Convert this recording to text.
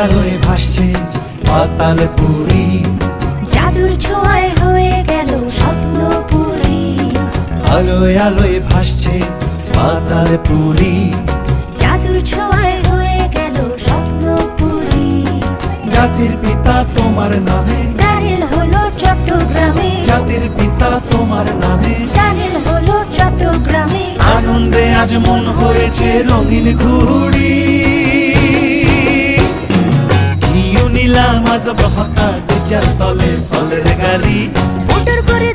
আলোয় ভাসছে পাতালপুরি, জাদুর ছোঁয়ায় হয়ে গেল স্বপ্নপুরী। আলোয় আলোয় ভাসছে পাতালপুরি, জাদুর ছোঁয়ায় হয়ে গেল স্বপ্নপুরী। জাতির পিতা তোমার নামে, টানেল হলো চট্টগ্রামে, জাতির পিতা তোমার নামে, টানেল হলো চট্টগ্রামে। আনন্দে আজ মন হয়েছে রঙিন ঘুড়ি। নিলাম আজ বহতা দুজার তলে সলের গাড়ি, মোটর করে